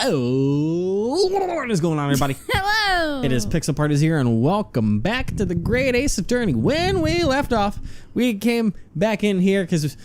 Oh, what is going on, everybody? Hello! It is Pixel Parties here, and welcome back to the Great Ace Attorney. When we left off, we came back in here because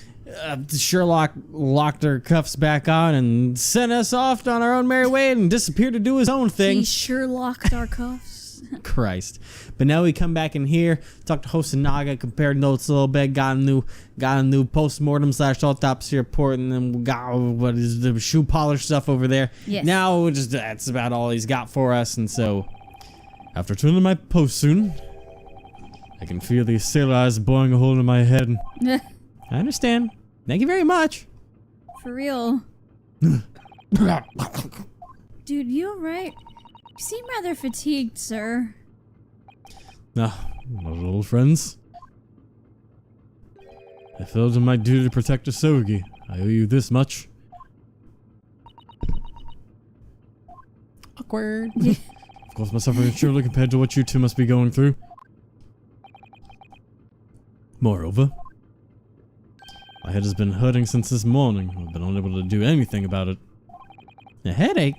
Sherlock locked our cuffs back on and sent us off on our own merry way and disappeared to do his own thing. He sure locked our cuffs. Christ. But now we come back in here, talk to Hosanaga, compared notes a little bit, got a new post-mortem / autopsy report, and then we got what is the shoe polish stuff over there. Yes. Now that's about all he's got for us, and so after turning my post soon, I can feel these sailor eyes boring a hole in my head. I understand. Thank you very much. For real. Dude, you alright? You seem rather fatigued, sir. My old friends. I felt it my duty to protect Asogi. I owe you this much. Awkward. Of course, my suffering is surely compared to what you two must be going through. Moreover, my head has been hurting since this morning. I've been unable to do anything about it. A headache?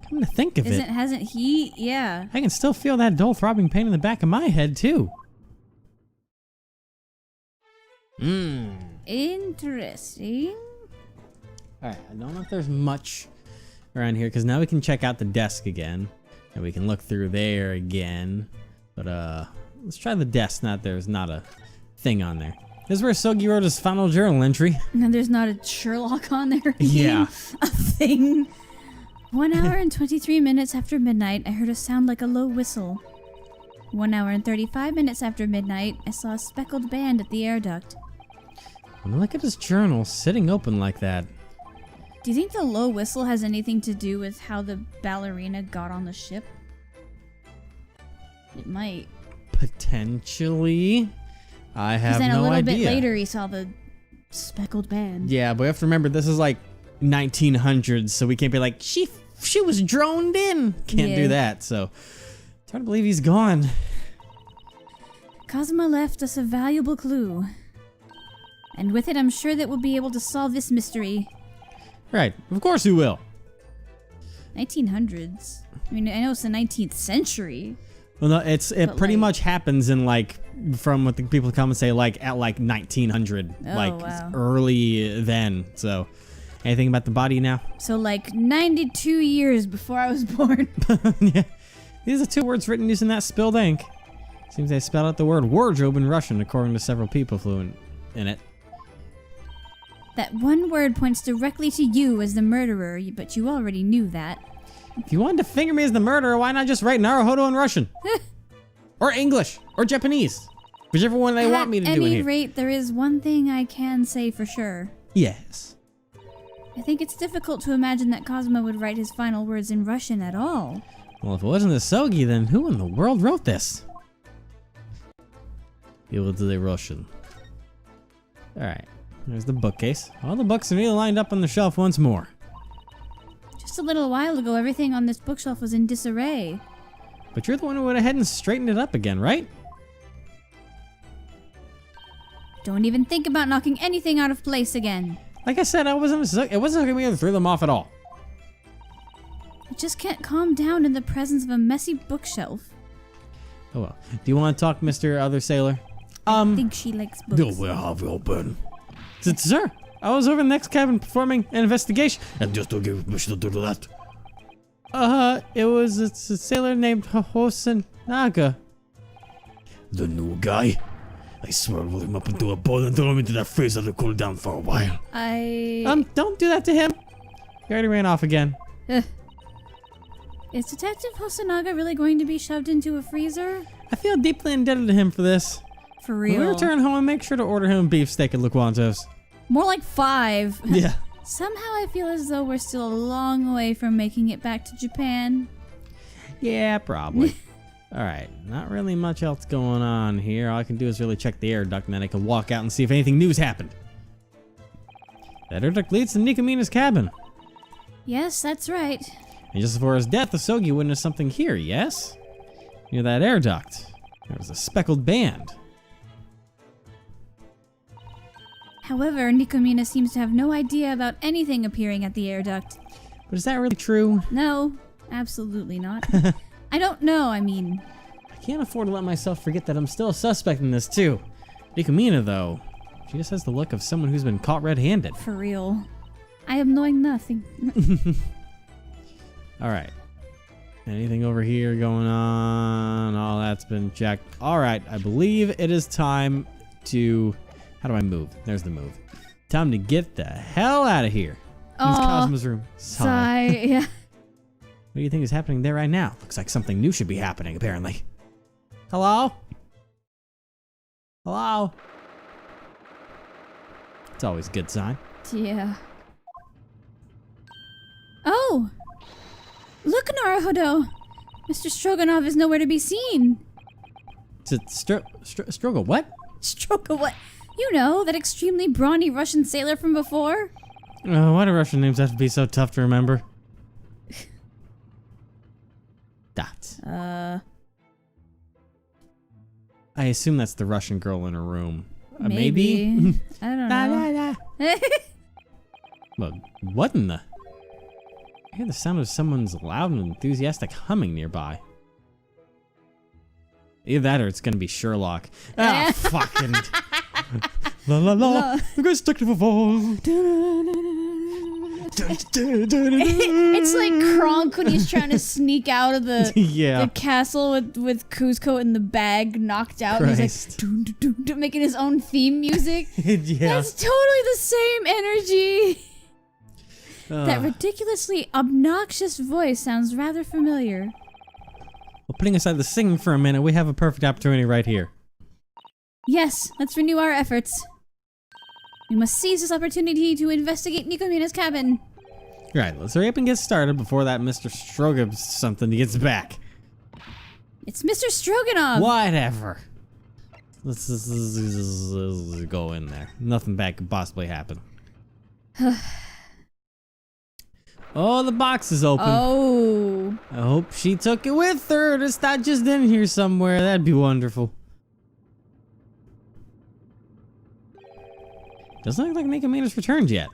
Come to think of it. Hasn't he? Yeah. I can still feel that dull throbbing pain in the back of my head, too. Interesting. Alright, I don't know if there's much around here, because now we can check out the desk again. And we can look through there again. But, let's try the desk. There's not a thing on there. This is where Sogi wrote his final journal entry. And there's not a Sherlock on there. Yeah. A thing. 1 hour and 23 minutes after midnight, I heard a sound like a low whistle. 1 hour and 35 minutes after midnight, I saw a speckled band at the air duct. When I look at his journal, sitting open like that. Do you think the low whistle has anything to do with how the ballerina got on the ship? It might. Potentially. I have no idea. Then a little bit later, he saw the speckled band. Yeah, but we have to remember this is like 1900s, so we can't be like, she was droned in. Can't do that, so it's hard to believe he's gone. Kazuma left us a valuable clue. And with it, I'm sure that we'll be able to solve this mystery. Right, of course we will. 1900s. I mean, I know it's the 19th century. Well, no, it pretty much happens in like, from what the people come and say, like at like 1900, wow. Early then. So, anything about the body now? So like 92 years before I was born. Yeah, these are 2 words written using that spilled ink. Seems they spelled out the word wardrobe in Russian, according to several people fluent in it. That one word points directly to you as the murderer, but you already knew that. If you wanted to finger me as the murderer, why not just write Naruhodo in Russian? Or English, or Japanese. Whichever one they want me to do in here. At any rate, there is one thing I can say for sure. Yes. I think it's difficult to imagine that Kazuma would write his final words in Russian at all. Well, if it wasn't Asogi, then who in the world wrote this? It was the Russian. Alright, there's the bookcase. All the books are neatly lined up on the shelf once more. Just a little while ago, everything on this bookshelf was in disarray. But you're the one who went ahead and straightened it up again, right? Don't even think about knocking anything out of place again. Like I said, it wasn't hooking me to throw them off at all. I just can't calm down in the presence of a messy bookshelf. Oh well. Do you want to talk, Mr. Other Sailor? I think she likes books. Where have you been? Sir, I was over in the next cabin performing an investigation. And just to give permission to do that. It's a sailor named Hosanaga. The new guy? I swear I'll roll him up into a bowl and throw him into that freezer to cool down for a while. Don't do that to him. He already ran off again. Is Detective Hosanaga really going to be shoved into a freezer? I feel deeply indebted to him for this. For real. When we return home, make sure to order him a beefsteak at Laquantos. More like 5. Yeah. Somehow I feel as though we're still a long way from making it back to Japan. Yeah, probably. Alright, not really much else going on here. All I can do is really check the air duct, and then I can walk out and see if anything new's happened. That air duct leads to Nikomina's cabin. Yes, that's right. And just before his death, Asogi witnessed something here, yes? Near that air duct, there was a speckled band. However, Nikomina seems to have no idea about anything appearing at the air duct. But is that really true? No, absolutely not. I don't know, I mean... I can't afford to let myself forget that I'm still a suspect in this, too. Nikomina, though, she just has the look of someone who's been caught red-handed. For real. I am knowing nothing. Alright. Anything over here going on? All that's been checked. Alright, I believe it is time to... How do I move? There's the move. Time to get the hell out of here. This Cosmo's room. Sigh, yeah. What do you think is happening there right now? Looks like something new should be happening, apparently. Hello? Hello? It's always a good sign. Yeah. Oh! Look, Naruhodo! Mr. Stroganov is nowhere to be seen. Is it Strogo what? Stroga what? You know, that extremely brawny Russian sailor from before? Oh, why do Russian names have to be so tough to remember? Dot. I assume that's the Russian girl in her room. maybe? I don't know. But what in the... I hear the sound of someone's loud and enthusiastic humming nearby. Either that or it's gonna be Sherlock. Ah, fucking... La la la, the guy's stuck to the wall. It's like Kronk when he's trying to sneak out of the, Yeah. the castle with Kuzco in the bag knocked out. And he's like dun, dun, dun, dun, making his own theme music. Yeah. That's totally the same energy. That ridiculously obnoxious voice sounds rather familiar. Well, putting aside the singing for a minute, we have a perfect opportunity right here. Yes, let's renew our efforts. We must seize this opportunity to investigate Nikomina's cabin. Right, let's hurry up and get started before that Mr. Strogan something gets back. It's Mr. Stroganov! Whatever. Let's go in there. Nothing bad could possibly happen. Oh, the box is open. Oh. I hope she took it with her. It's not just in here somewhere. That'd be wonderful. Doesn't look like Nikomina's returned yet.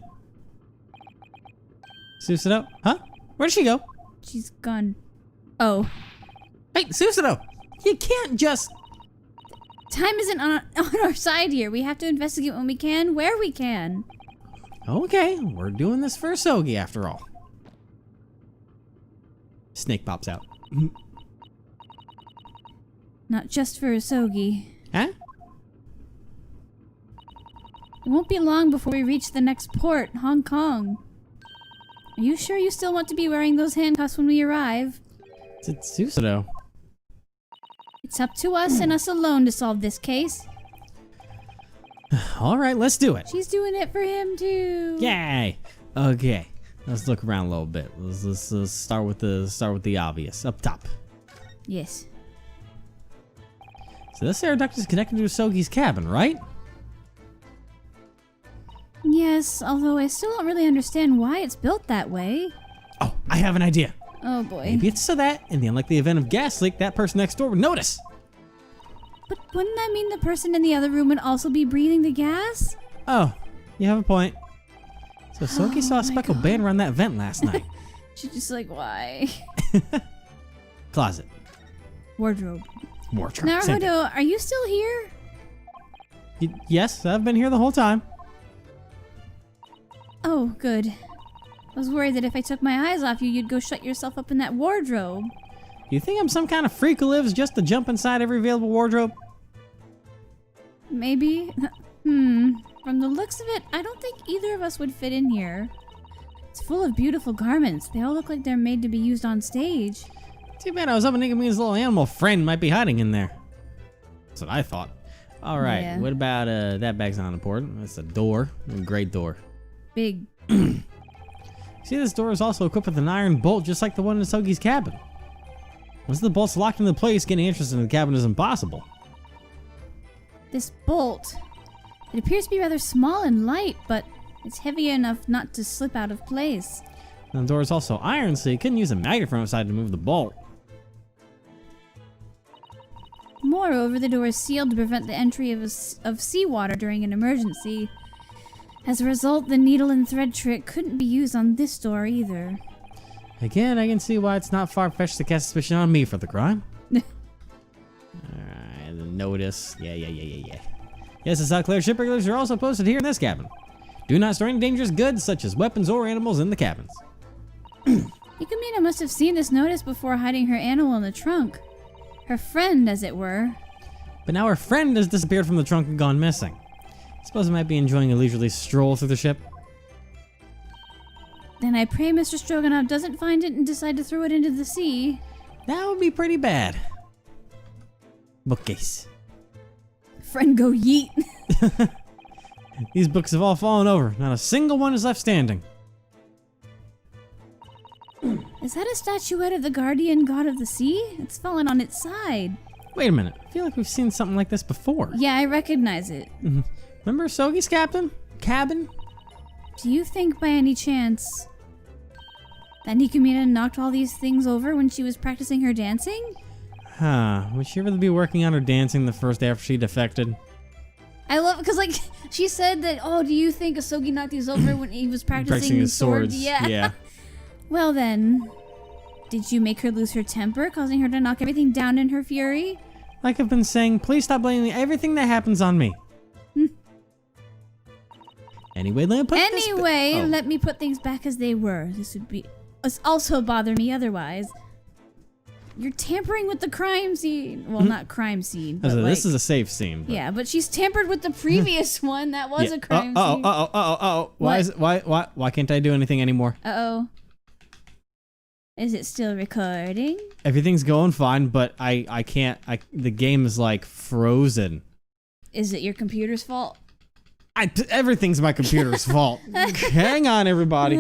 Susanoo? Huh? Where'd she go? She's gone. Oh. Hey, Susanoo! You can't just... Time isn't on our side here. We have to investigate when we can, where we can. Okay, we're doing this for Sogi after all. Snake pops out. Not just for Asogi. Huh? It won't be long before we reach the next port, Hong Kong. Are you sure you still want to be wearing those handcuffs when we arrive? It's Susanoo. It's up to us and us alone to solve this case. All right, let's do it. She's doing it for him too. Yay! Okay, let's look around a little bit. Let's start with the obvious up top. Yes. So this air duct is connected to Sogi's cabin, right? Yes, although I still don't really understand why it's built that way. Oh, I have an idea. Oh boy. Maybe it's so that, in the unlikely event of gas leak, that person next door would notice. But wouldn't that mean the person in the other room would also be breathing the gas? Oh, you have a point. So Sogi saw my a speckled God. band around that vent last night. She's just like, why? Closet. Wardrobe. Wardrobe. Same thing. Naruhodo, are you still here? Yes, I've been here the whole time. Oh, good. I was worried that if I took my eyes off you, you'd go shut yourself up in that wardrobe. You think I'm some kind of freak who lives just to jump inside every available wardrobe? Maybe. From the looks of it, I don't think either of us would fit in here. It's full of beautiful garments. They all look like they're made to be used on stage. Too bad I was hoping Nikomina's little animal friend might be hiding in there. That's what I thought. All right, Yeah. what about that bag's not important. That's a door, a great door. Big. See, this door is also equipped with an iron bolt just like the one in Sogi's cabin. Once the bolt's locked into place, getting entrance into the cabin is impossible. This bolt. It appears to be rather small and light, but it's heavy enough not to slip out of place. And the door is also iron, so you couldn't use a magnet from outside to move the bolt. Moreover, the door is sealed to prevent the entry of seawater during an emergency. As a result, the needle and thread trick couldn't be used on this door either. Again, I can see why it's not far-fetched to cast suspicion on me for the crime. Alright, the notice. Yeah. Yes, the South Clair ship regulars are also posted here in this cabin. Do not store any dangerous goods, such as weapons or animals, in the cabins. Nikomina must have seen this notice before hiding her animal in the trunk. Her friend, as it were. But now her friend has disappeared from the trunk and gone missing. I suppose I might be enjoying a leisurely stroll through the ship. Then I pray Mr. Stroganoff doesn't find it and decide to throw it into the sea. That would be pretty bad. Bookcase. Friend go yeet. These books have all fallen over. Not a single one is left standing. Is that a statuette of the guardian god of the sea? It's fallen on its side. Wait a minute. I feel like we've seen something like this before. Yeah, I recognize it. Remember Sogi's cabin? Do you think by any chance that Nikomina knocked all these things over when she was practicing her dancing? Huh. Would she really be working on her dancing the first day after she defected? I love, because like, she said that, oh, do you think Asogi knocked these over when he was practicing his swords. Yeah. Well then, did you make her lose her temper, causing her to knock everything down in her fury? Like I've been saying, please stop blaming everything that happens on me. Anyway, let me put let me put things back as they were. This would be also bother me otherwise. You're tampering with the crime scene. Well, not crime scene. But this is a safe scene. But... Yeah, but she's tampered with the previous one. That was a crime scene. Why can't I do anything anymore? Uh-oh. Is it still recording? Everything's going fine, but I can't. The game is like frozen. Is it your computer's fault? Everything's my computer's fault. Hang on, everybody.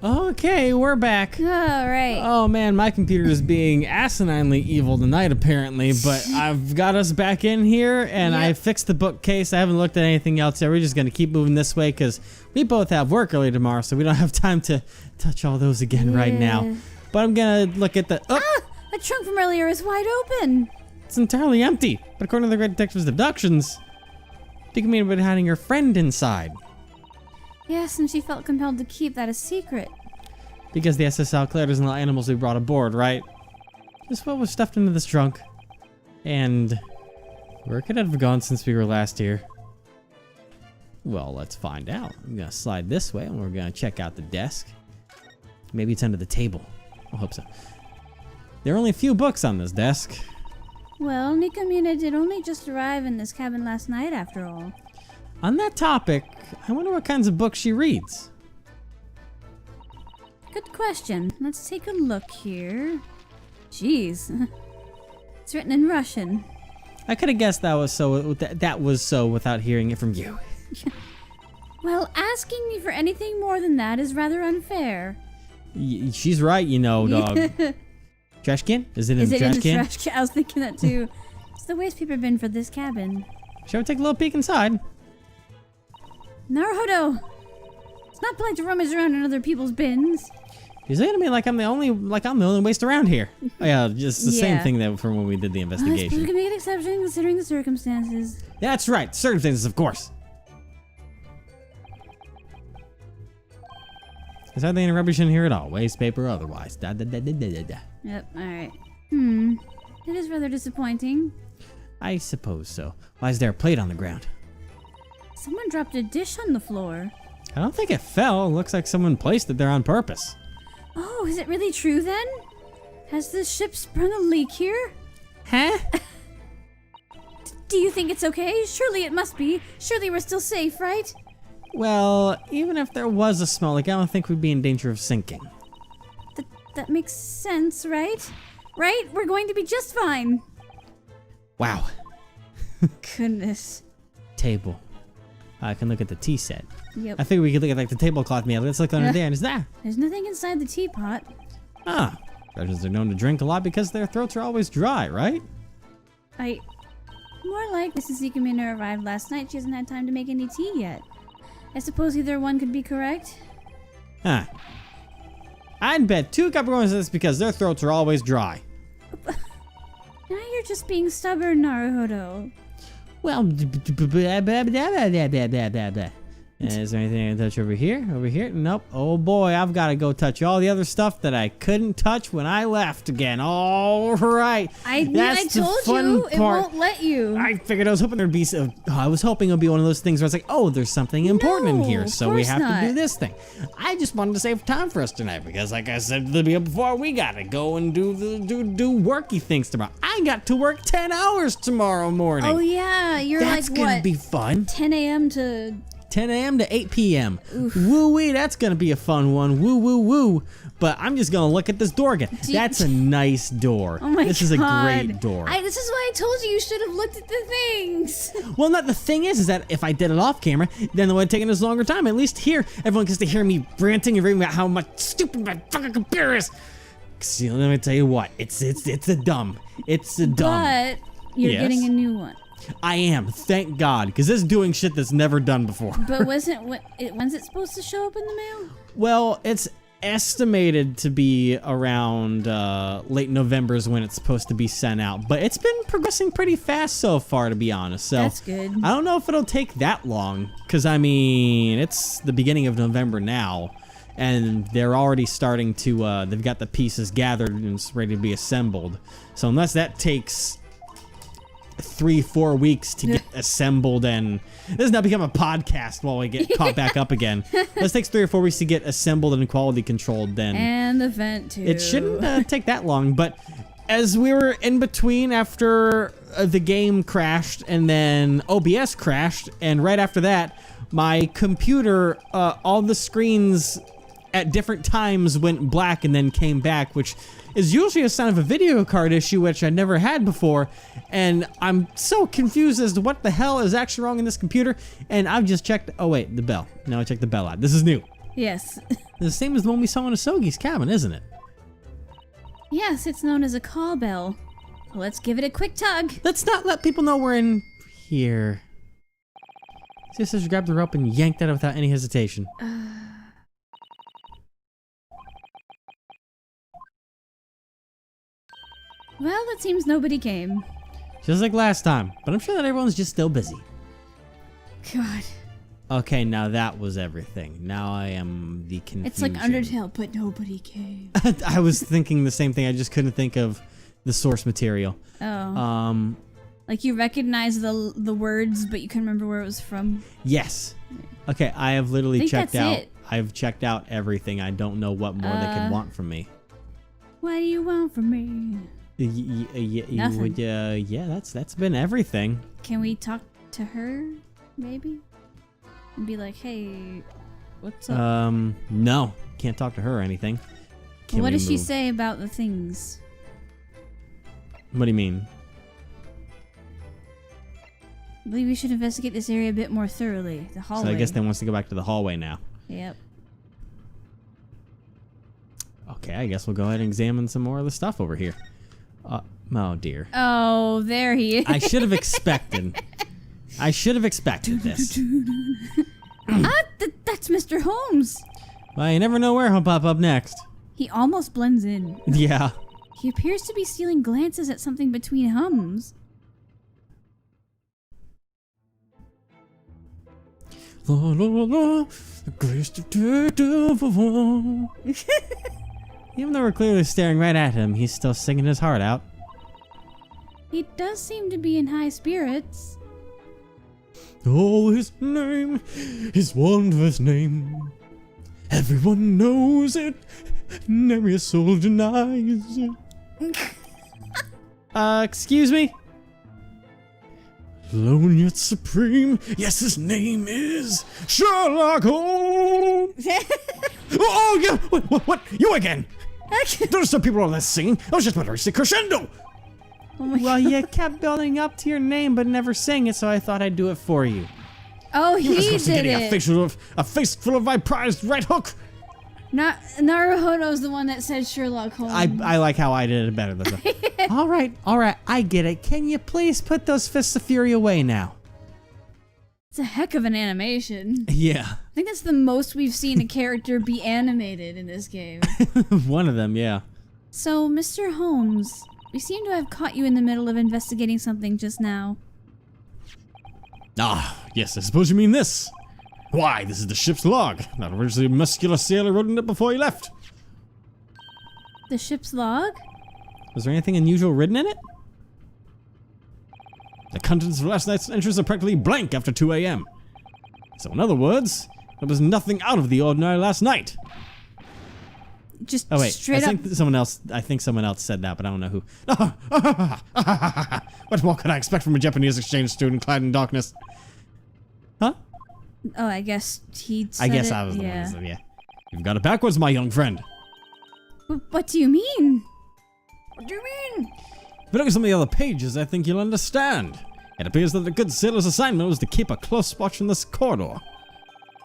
Okay, we're back. All right. Oh man, my computer is being asininely evil tonight apparently, but I've got us back in here and I fixed the bookcase. I haven't looked at anything else yet. We're just gonna keep moving this way because we both have work early tomorrow, so we don't have time to touch all those again right now. But I'm gonna look at the... The trunk from earlier is wide open. It's entirely empty, but according to the Great Detective's deductions, Nikomina had been hiding her friend inside. Yes, and she felt compelled to keep that a secret. Because the SS South Clair doesn't allow animals to be brought aboard, right? Just what was stuffed into this trunk. And where could it have gone since we were last here? Well, let's find out. I'm gonna slide this way and we're gonna check out the desk. Maybe it's under the table. I hope so. There are only a few books on this desk. Well, Nikomina did only just arrive in this cabin last night after all. On that topic, I wonder what kinds of books she reads. Good question. Let's take a look here. Jeez. It's written in Russian. I could have guessed that was so without hearing it from you. Well, asking me for anything more than that is rather unfair. She's right, you know, dog. Trash can? Is it in the trash can? I was thinking that too. It's the waste paper bin for this cabin. Shall we take a little peek inside? Naruhodo! It's not polite to rummage around in other people's bins. You're saying to me like I'm the only waste around here. Oh, yeah, just the same thing that from when we did the investigation. I suppose we can make an exception considering the circumstances. That's right, circumstances, of course. There's hardly any rubbish in here at all. Waste paper or otherwise. Yep, alright. It is rather disappointing. I suppose so. Why is there a plate on the ground? Someone dropped a dish on the floor. I don't think it fell. It looks like someone placed it there on purpose. Oh, is it really true then? Has the ship sprung a leak here? Huh? Do you think it's okay? Surely it must be. Surely we're still safe, right? Well, even if there was a smell leak, I don't think we'd be in danger of sinking. That makes sense, right? Right? We're going to be just fine. Wow. Goodness. Table. I can look at the tea set. Yep. I think we could look at like the tablecloth meal. Let's look under there. And is that? There's nothing inside the teapot. Ah. Russians are known to drink a lot because their throats are always dry, right? More like Mrs. Nikomina arrived last night. She hasn't had time to make any tea yet. I suppose either one could be correct. Huh. I'd bet 2 Capricorns this because their throats are always dry. Now you're just being stubborn, Naruhodo. Well, Is there anything I can touch over here? Over here? Nope. Oh boy, I've got to go touch all the other stuff that I couldn't touch when I left again. All right. I told you it won't let you. I figured I was hoping there'd be I was hoping it would be one of those things where it's like, oh, there's something important in here, so we have to do this thing. I just wanted to save time for us tonight because, like I said before, we gotta go and do worky things tomorrow. I got to work 10 hours tomorrow morning. Oh yeah, you're that's like gonna what? be fun. 10 a.m. to 10 a.m. to 8 p.m. Woo-wee, that's going to be a fun one. Woo-woo-woo. But I'm just going to look at this door again. That's a nice door. Oh my God. This is a great door. This is why I told you should have looked at the things. Well, the thing is that if I did it off camera, then it would have taken us a longer time. At least here, everyone gets to hear me ranting and raving about how much stupid my fucking computer is. See, let me tell you what. It's a dumb. It's a dumb. But you're getting a new one. I am, thank God, because this is doing shit that's never done before. But when's it supposed to show up in the mail? Well, it's estimated to be around late November is when it's supposed to be sent out. But it's been progressing pretty fast so far, to be honest. So that's good. I don't know if it'll take that long, because I mean, it's the beginning of November now. And they're already starting to, they've got the pieces gathered and it's ready to be assembled. So unless that takes 3-4 weeks to get assembled, and this has now become a podcast while we get caught back up again. This takes 3 or 4 weeks to get assembled and quality controlled, then and the vent too. It shouldn't take that long. But as we were in between after the game crashed and then OBS crashed, and right after that my computer, all the screens at different times went black and then came back, which is usually a sign of a video card issue, which I never had before. And I'm so confused as to what the hell is actually wrong in this computer. And I've just checked. Oh wait, the bell. Now I checked the bell out. This is new. Yes. The same as the one we saw in Asogi's cabin, isn't it? Yes, it's known as a call bell. Let's give it a quick tug. Let's not let people know we're in here. Sisters grabbed the rope and yanked at it without any hesitation. Well, it seems nobody came. Just like last time, but I'm sure that everyone's just still busy. God. Okay, now that was everything. Now I am the confusion. It's like Undertale, but nobody came. I was thinking the same thing. I just couldn't think of the source material. Oh. Like you recognize the words, but you couldn't remember where it was from? Yes. Okay, I have literally checked out. It. I've checked out everything. I don't know what more they could want from me. What do you want from me? Nothing. Yeah, that's been everything. Can we talk to her, maybe? And be like, hey, what's up? No. Can't talk to her or anything. What does she say about the things? What do you mean? I believe we should investigate this area a bit more thoroughly. The hallway. So I guess they wants to go back to the hallway now. Yep. Okay, I guess we'll go ahead and examine some more of the stuff over here. Oh dear. Oh, there he is. I should have expected. I should have expected this. That's Mr. Holmes. Well, you never know where he'll pop up next. He almost blends in. Yeah. He appears to be stealing glances at something between hums. La la la, grace detective. Even though we're clearly staring right at him, he's still singing his heart out. He does seem to be in high spirits. Oh, his name, his wondrous name. Everyone knows it, and every soul denies it. Excuse me? Lone yet supreme, yes, his name is Sherlock Holmes. Oh, yeah, what, you again? There's some people on this singing. I was just about to reach the crescendo. Oh well, you kept building up to your name, but never sang it, so I thought I'd do it for you. Oh, he did getting it. A face full of my prized right hook. Naruhodo's the one that said Sherlock Holmes. I like how I did it better than that. All right, I get it. Can you please put those fists of fury away now? It's a heck of an animation. Yeah. I think that's the most we've seen a character be animated in this game. One of them, yeah. So, Mr. Holmes, we seem to have caught you in the middle of investigating something just now. Ah, yes, I suppose you mean this. Why, this is the ship's log. That originally muscular sailor wrote in it before he left. The ship's log? Was there anything unusual written in it? The contents of last night's entries are practically blank after 2 a.m. So in other words, there was nothing out of the ordinary last night. Just Oh wait, straight I up. think someone else said that, but I don't know who. What more could I expect from a Japanese exchange student clad in darkness? Huh? Oh, I guess he said I guess it. I was the one Yeah. who said, yeah. You've got it backwards, my young friend. What do you mean? What do you mean? If you look at some of the other pages, I think you'll understand. It appears that the good sailor's assignment was to keep a close watch in this corridor.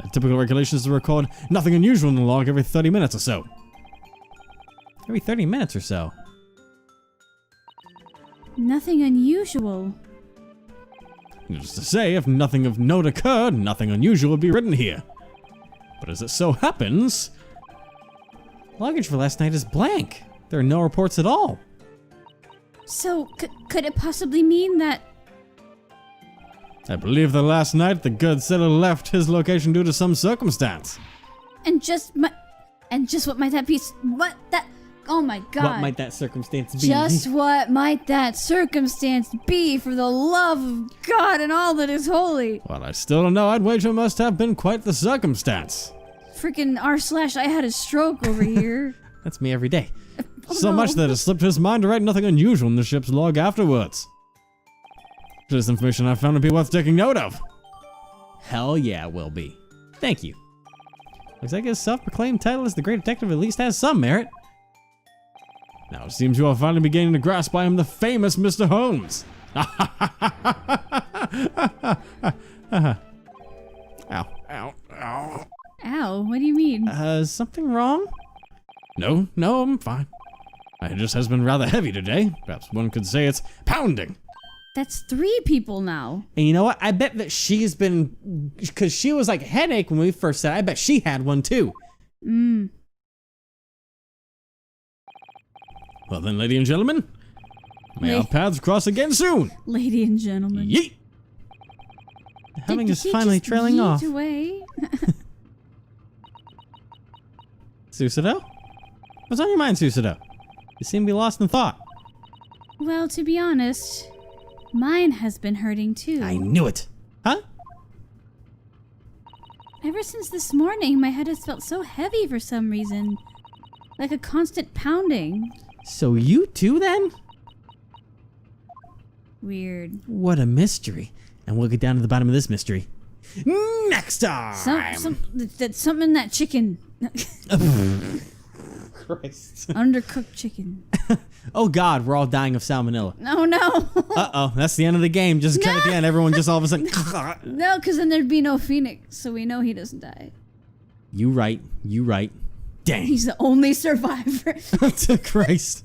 The typical regulation is to record nothing unusual in the log every 30 minutes or so. Every 30 minutes or so? Nothing unusual. Needless to say, if nothing of note occurred, nothing unusual would be written here. But as it so happens, luggage for last night is blank. There are no reports at all. So, could it possibly mean that... I believe that last night the good sailor left his location due to some circumstance. And just what might that be? What that... Oh my god. What might that circumstance be? Just what might that circumstance be, for the love of God and all that is holy? Well, I still don't know. I'd wager it must have been quite the circumstance. Freaking I had a stroke over here. That's me every day. Oh, So no. much that it slipped his mind to write nothing unusual in the ship's log afterwards. This information I found to be worth taking note of. Hell yeah, it will be. Thank you. Looks like his self-proclaimed title as the Great Detective at least has some merit. Now it seems you are finally beginning to grasp I am the famous Mr. Holmes. Ow, ow, ow. Ow, what do you mean? Is something wrong? No, I'm fine. My just has been rather heavy today. Perhaps one could say it's pounding. That's 3 people now. And you know what? I bet that she's been, because she was like headache when we first said, I bet she had one too. Well then, lady and gentlemen, may our paths cross again soon. Lady and gentlemen. Yeet! The humming Did is he finally just trailing yeet off. away? Susato? What's on your mind, Susato? You seem to be lost in thought. Well, to be honest, mine has been hurting too. I knew it. Huh? Ever since this morning, my head has felt so heavy for some reason. Like a constant pounding. So you too then? Weird. What a mystery. And we'll get down to the bottom of this mystery next time. That's something in that chicken. Christ. Undercooked chicken. Oh God, we're all dying of salmonella. No, no. Uh-oh, that's the end of the game. Just cut at the end, everyone just all of a sudden. No, because then there'd be no Phoenix, so we know he doesn't die. You right. Dang. He's the only survivor. Christ.